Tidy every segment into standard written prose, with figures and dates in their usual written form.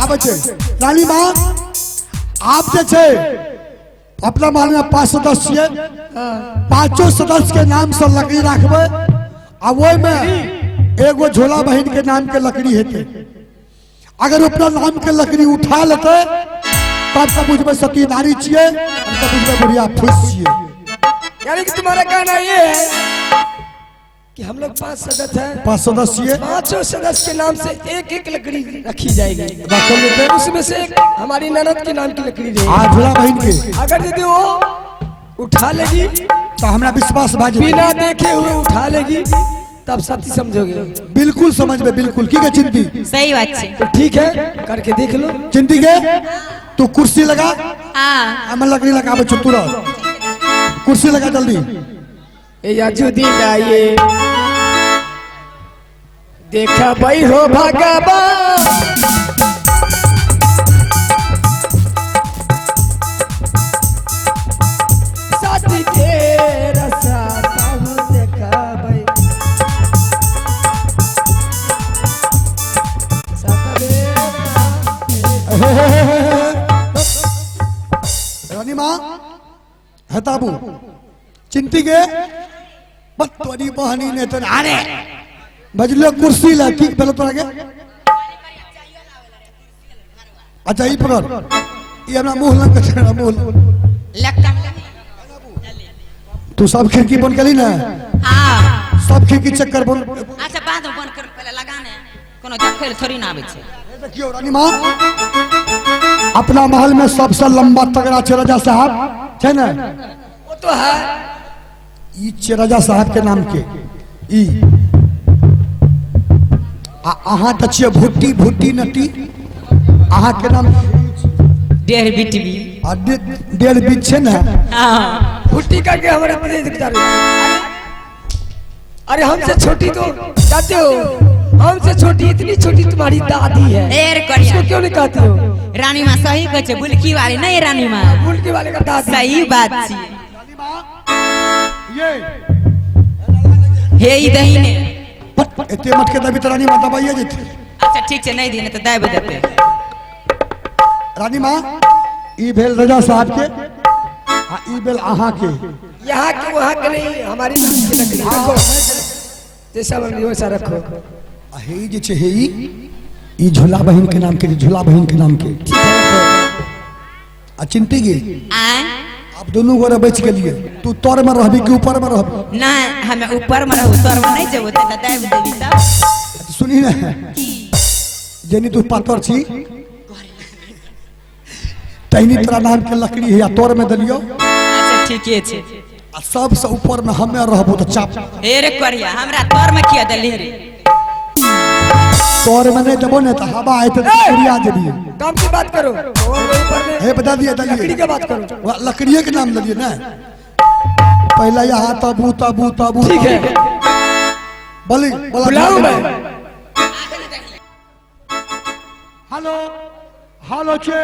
आबे छे रानी माँ आप जे छे अपना महल में 5 सदस्य छिए, पांचों सदस्य के नाम से लकड़ी रखबे आ वो में एगो झोला बहन के नाम के लकड़ी हेते। अगर अपना नाम के लकड़ी उठा लेते तब तक बुझबे सती नारी छिए, तब बुझबे बुढ़िया फुस छिए। यानी कि तुम्हारा कहना ये है कि हम लोग 5 सदस्य हैं, 5 सदस्य, पांचों सदस्य के नाम से एक एक लकड़ी रखी जाएगी। लेते उसमें से एक हमारी ननद के नाम की लकड़ी रहेगी। झोला बहन के अगर यदि वो उठा लेगी तो हमरा विश्वास भाजी बिना देखे हुए उठा लेगी तब सती समझोगे। बिल्कुल समझ में, बिल्कुल की चिंती सही बात है। तो ठीक है करके देख लो। चिंती के तू कुर्सी लगा, हाँ हम लकड़ी लगा चुप रह, कुर्सी लगा जल्दी। याजुद्दीन आइए देखा भाई हो भगवान साथी के रसाता हूँ देखा भाई रानी माँ है ताबू चिंती के बड़ी बहनी ने तो अरे बजलो कुर्सी ला की पहले तो आगे। अच्छा ई पकड़, ये हमरा मुंह लग के छड़ा मुंह लगता तू सब खिड़की बंद करी ना। हाँ सब खिड़की चेक कर बंद। अच्छा बाद में बंद कर पहले लगाने कोनो जखेल थोड़ी ना आवे छे। देखियो रानी माँ अपना महल में सबसे लंबा तगड़ा छे राजा साहब छे ना, वो तो है ई छे राजा साहब के नाम के ई अहाँ त छिए भुट्टी भुट्टी नटी, अहाँ के नाम डेढ़ बिटवी आ डेढ़ बीच छे ना। हाँ भुट्टी का के हमारे पति दिखता रहे। अरे हमसे छोटी तो जाते हो, हमसे छोटी इतनी छोटी तुम्हारी दादी है, ढेर करिया इसको क्यों नहीं कहते हो? रानी माँ सही कहे छे, बुलकी वाली नहीं रानी माँ, बुलकी वाले का दादी सही बात छी। ये हे ई दहीने एते मटके दबी त रानी माँ दबाइए जेते। अच्छा ठीक है नहीं दिने तो दाब देते। रानी माँ ई भेल राजा साहब के आ ई भेल अहाँ के। यहाँ के वहाँ के नहीं, हमारी नाम की लकड़ी रखो जैसा बनी वैसा रखो। हे जे छे हे ई झूला बहन के नाम के, झूला बहन के नाम के ठीक है रखो। आ चिंती गे आय आप दोनों गोरे बच के लिए तू तोर में रहबी कि ऊपर में रहबी? ना हमें ऊपर में रहू, तोर में नहीं जेबो त दाब देबी तब। सुनी ना जेनी तू पातर छी तैनी तेरा नाम के लकड़ी है या तोर में दलियो। अच्छा ठीके छे। आ सबसे ऊपर में हमें रहबो तो चाप हे रे करिया हमरा तोर में किया दली रे। तोर में नहीं देबो ने तो हवा आए तो उड़िया देबी। काम की बात करो और ऊपर में हे बता दिया दलिए लकड़ी की बात करो। लकड़िए के नाम दलिए ना। पहला यहाँ ताबू ताबू ताबू ठीक है बोली बुलाऊं मैं। हेलो हेलो चे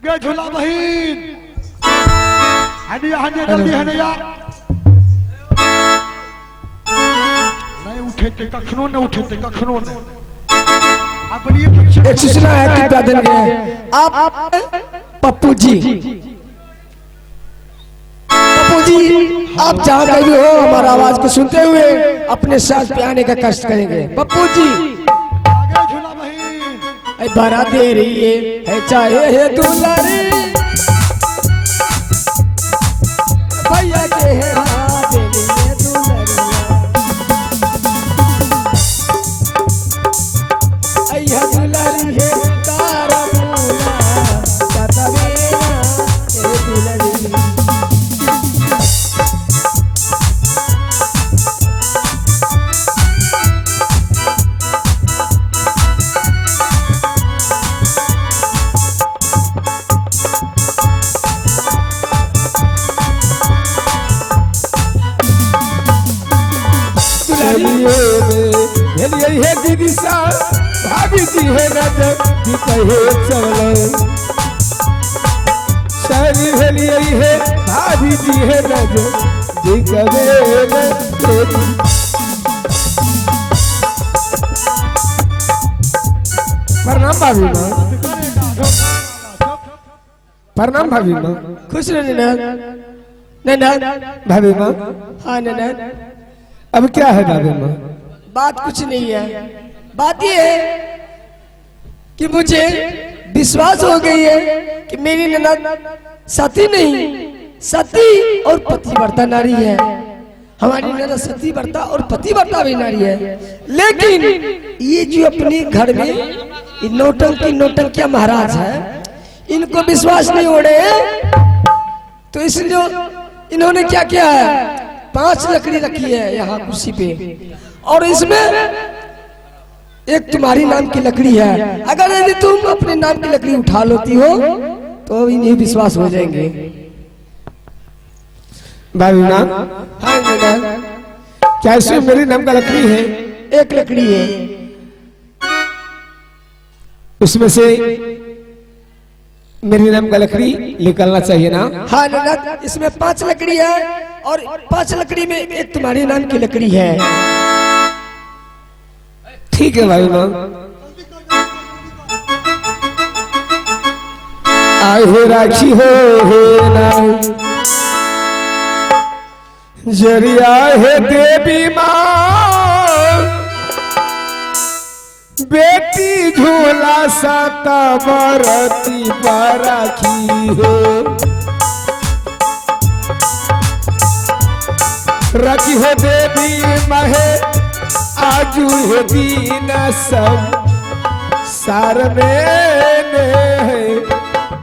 गे झूला बहिन हनी हनी जल्दी हनी यार नहीं उठे थे कखनो न उठे थे कखनो न। अपनी एक सूचना है कृपया देंगे आप पप्पू जी, पप्पू जी आप जहाँ कहीं भी हो हमारा आवाज को सुनते हुए अपने साथ पे आने का कष्ट करेंगे। पप्पू जी आगे झूला बहिन बड़ा दे रही है चाहे है दुलारी भैया के है हाथ दे रही है दुलारी अय्या दुलारी है तारा बोला सतवेना ए दुलारी। है दीदी सा भाभी जी है नजर दी कहे चलो सारी है है भाभी जी है नजर दी कहे प्रणाम भाभी माँ। प्रणाम भाभी माँ। खुश रहो ननद। ननद भाभी माँ हाँ ननद, अब क्या है भाभी माँ? बात कुछ नहीं है। बात ये है कि मुझे विश्वास हो गई है कि मेरी ननद सती नहीं, सती और पतिव्रता नारी है। हमारी ननद सती व्रता और पतिव्रता भी नारी है। लेकिन ये जो अपने घर में ये नौटंकिया महाराज है, इनको विश्वास नहीं हो रहे हैं, तो इसलिए इन्होंने क्या किया है, 5 लकड़ी रखी है यहाँ कुर्सी पे, और इसमें एक तुम्हारी नाम की लकड़ी है। अगर यदि तुम अपने नाम की लकड़ी उठा लेती हो तो इन्हें विश्वास हो जाएंगे। भाभी माँ हाँ ननद, क्या इसमें मेरे नाम का लकड़ी है? एक लकड़ी है। उसमें से मेरे नाम का लकड़ी निकलना चाहिए ना? हाँ ननद, इसमें 5 लकड़ी है और 5 लकड़ी में एक तुम्हारे नाम की लकड़ी है। ठीक है भाई माँ। आए राखी हो ना जरिया है देवी माँ, बेटी झूला साता बरती पर राखी हो। राखी हो देवी महे आजू है दीन सब सार में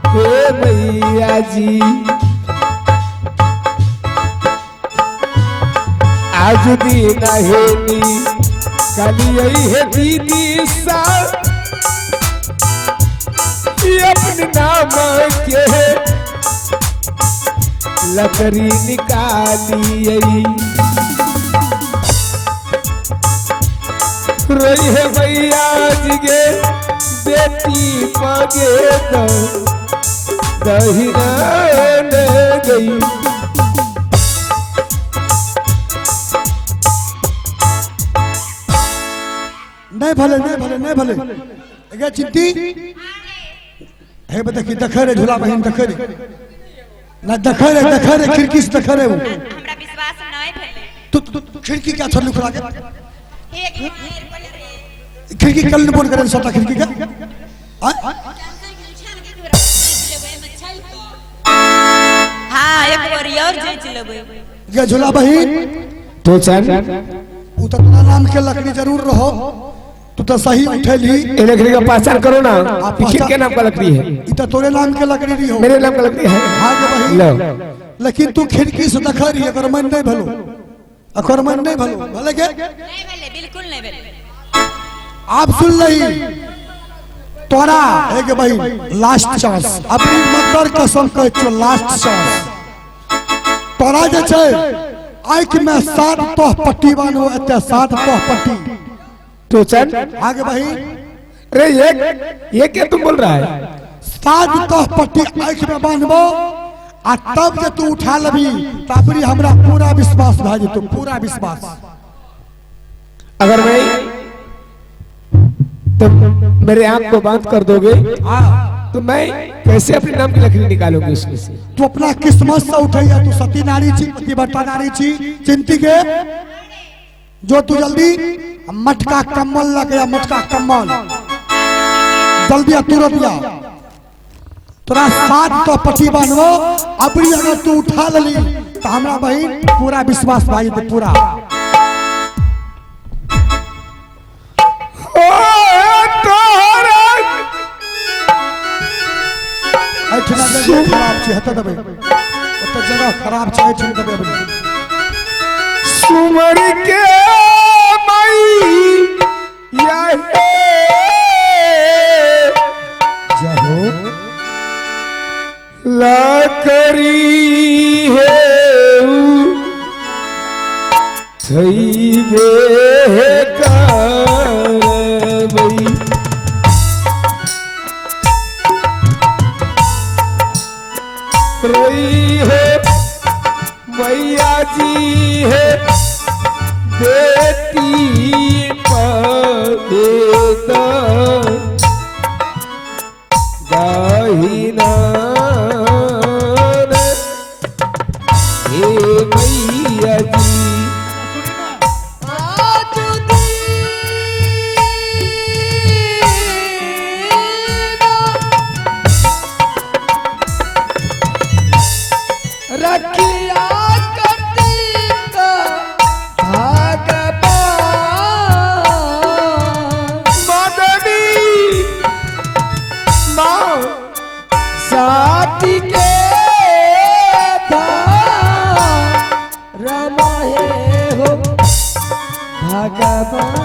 हे मैया जी। आज दीन है नी कलियई है दीदी सा, अपने नाम के लकड़ी निकालियई। रोई है मैया जी गे बेटी पगे दहिना गई। नहीं भले नहीं भले नहीं भले एगे चिट्टी है बता कि दखरे झूला बहन दखरे ना दखरे खिड़की से दखरे वो हमरा विश्वास नहीं भेले। तू खिड़की क्या छोड़ लुकरा के एक ढेर पड़े रे। खिड़की कल बोल करे सबटा खिड़की का हाँ एक बार और जेच लेबे। ये झूला बहन तो चल उ तो तोरा नाम के लकड़ी जरूर रहो, तू तो सही उठेली। ये लकड़ी का पहचान करो ना, किसके नाम का लकड़ी है? इ तो तोरे नाम के लकड़ी नहीं हो, मेरे नाम का लकड़ी है। हाँ के बहन लो लेकिन तू खिड़की से देख रही अगर मन नहीं भलो, अगर मन नहीं भलो भले के नहीं भेले, बिल्कुल नहीं भेले। आप सुन लही तोरा है के बहन लास्ट चांस, अपनी मदर कसम कह छो लास्ट चांस। तोरा जे छै आंख में 7 तोह पट्टी बानो एते 7 तोह पट्टी। तो चल आगे बहन अरे ये क्या तुम बोल रहा है? 7 तोह पट्टी आंख में बांधबो आ तब जे तू उठा लेबी तबरी हमरा पूरा विश्वास भ जेतो, पूरा विश्वास। अगर मैं तुम मेरे आंख को बंद कर दोगे तो मैं कैसे अपने नाम की लकड़ी निकालूंगी उसमें से? तू अपना किस्मत से उठैया, तू सती नारी छी, पतिव्रता नारी छी, चिंती के जो तू जल्दी मटका कम्बल लगे, मटका कम्बल जल्दी तुरंत जा। तोरा 7 तो पट्टी बांधो, अपनी अगर तू उठा ली तो हमरा बहन पूरा विश्वास भाई तो पूरा। खराब छे हत दबे ओत जगह खराब छे छे दबे सुमर के मई या हे जहो लकड़ी है थई बे करबई। रोई है मैया जी है बेटी पदेदा महीना हे मैया जी आज रखिया कटिका मदनी माँ साथी के रमाए हो भगवान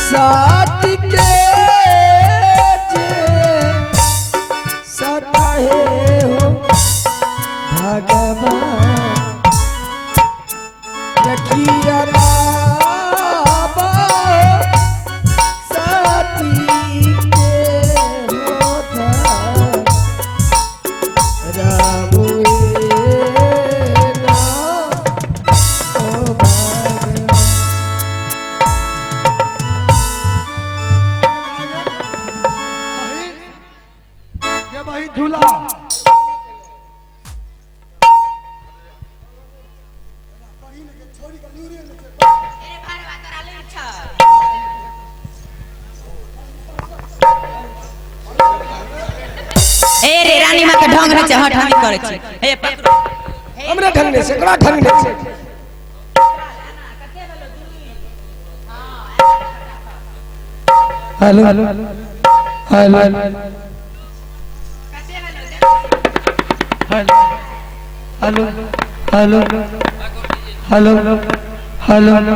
साथी के सताए हो भगवान रखिया बाबा साथी के होता रामुएना ओ भगवान ये भाई दूल्हा ए रे रानी माँ के ढंग रे हट हम करे छी ए पकड़ो हमरा ढंग से कड़ा ढंग से hello hello hello hello hello hello hello hello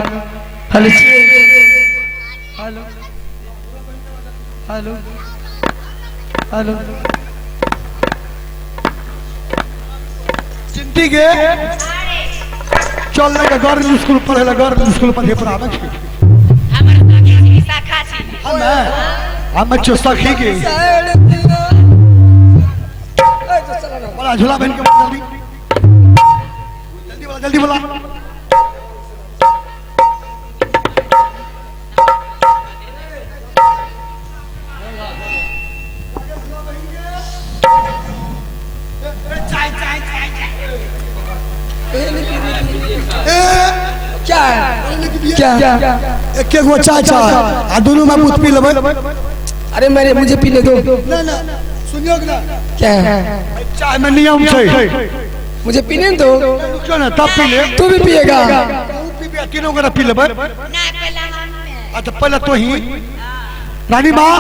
hello hello hello चिंटी के चल लगे गर्ल स्कूल पढ़े ला गर्ल स्कूल पढ़े पढ़ावे छी हमर सखी शाखा छी हम सखी के बड़ा झूला बहन के जल्दी जल्दी बोला क्या क्या एक एक वो चाय चाय आ दोनों में मुझ पी लेबै अरे मेरे मुझे पीने दो ना ना सुनियो ना क्या चाय में नियम छै मुझे पीने दो क्यों ना तब पी ले तू भी पिएगा पी पी तीनों का पी लेबै ना पहला हम अच्छा पहले तो ही रानी माँ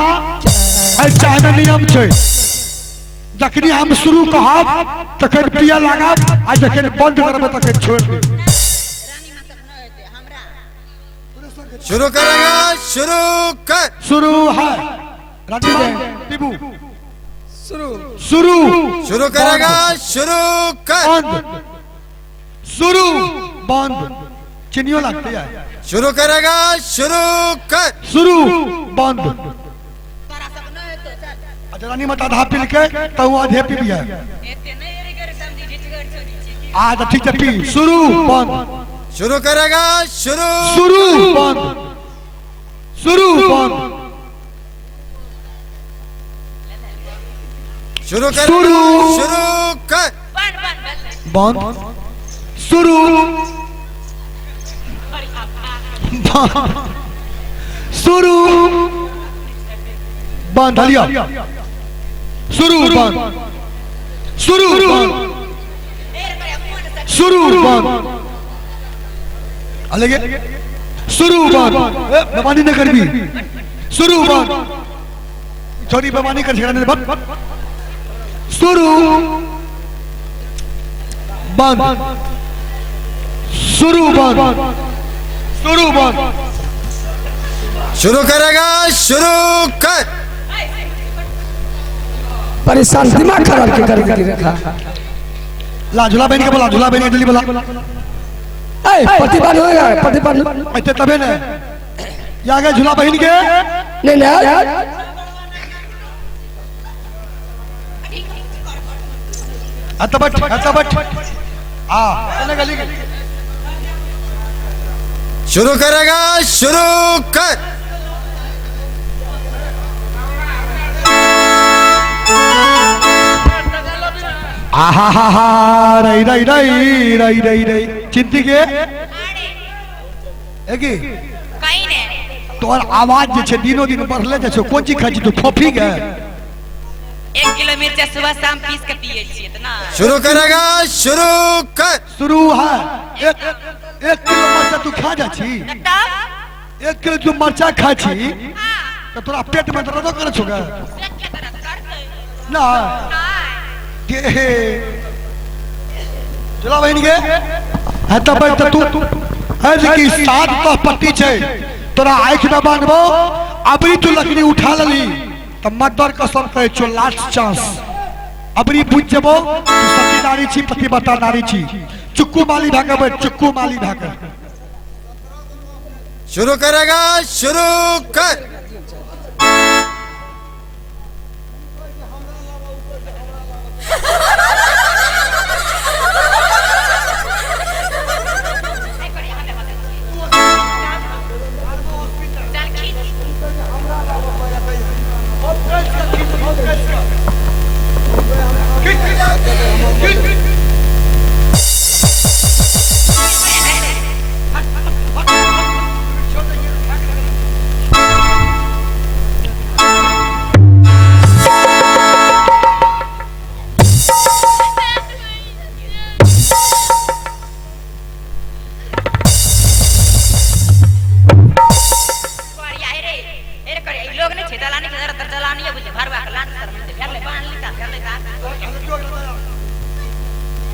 चाय में नियम छै जखनी हम शुरू कहब तखन पिया लागब आ जखन बंद करब तखन छोड़ देब रानी माँ सब न होते हमरा शुरू करेगा शुरू कर शुरू है रानी माँ टीबू शुरू शुरू शुरू करेगा शुरू कर बंद शुरू बंद चिनियो लगती है शुरू करेगा शुरू कर शुरू बंद तोरा सब न होते चल अच्छा रानी माँ आधा पी के तो वो आधे पी है एते नहीं रे कर समझी झिझगर छोड़ी छी आज ठीक है पी शुरू बंद शुरू करेगा शुरू शुरू बंद शुरू बंद शुरू करेगा शुरू। शुरू कर बन बंद शुरू बंद शुरू बंद हलिया शुरू बंद शुरू बंद शुरू बंद अलगे शुरू बंद बेमानी न करबी शुरू बंद छोड़ी बेमानी कर छेड़ा ने बंद शुरू बंद शुरू बंद शुरू बंद शुरू करेगा शुरू कर परेशान दिमाग खराब के करके रखा ला झूला बहन के बोला झूला बहन के जल्दी बोला ए प्रतिपान होएगा प्रतिपान ऐसे तबे ने या गए झूला बहन के नहीं नहीं यार हतबट आ चले गली के शुरू करेगा शुरू कर आहा हा हा रई रई रई रई रई रई चिंती के एगी कहीं ने तोर आवाज जे छे दिनो दिन बढ़ले जे छे कोची खाची तू फोफी गे 1 किलो मिर्चा सुबह शाम पीस के पिए छी इतना शुरू करेगा शुरू कर शुरू है एक किलो मरचा तू खा जा छी तब 1 किलो तू मरचा खा छी तो तोरा पेट में दर्द करे छो गे ना के चला बहन गे है तब तू है कि 7 तो पट्टी छे तोरा आँख में बांधबो अबरी तू लकड़ी उठा लली तो मदर कसम कहे छो लास्ट चांस अबरी बुझ जबो तू सती नारी छी पतिव्रता नारी छी चुक्कू माली भागे चुक्कू माली भागे शुरू करेगा शुरू कर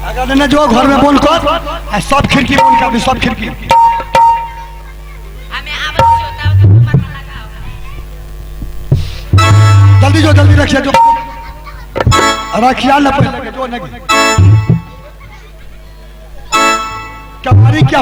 अगर जो घर में बोल कर सब खिड़की बंद कर दी सब खिड़की जल्दी जो जल्दी रखिए जो रखिया न पहले जो नहीं कमारी क्या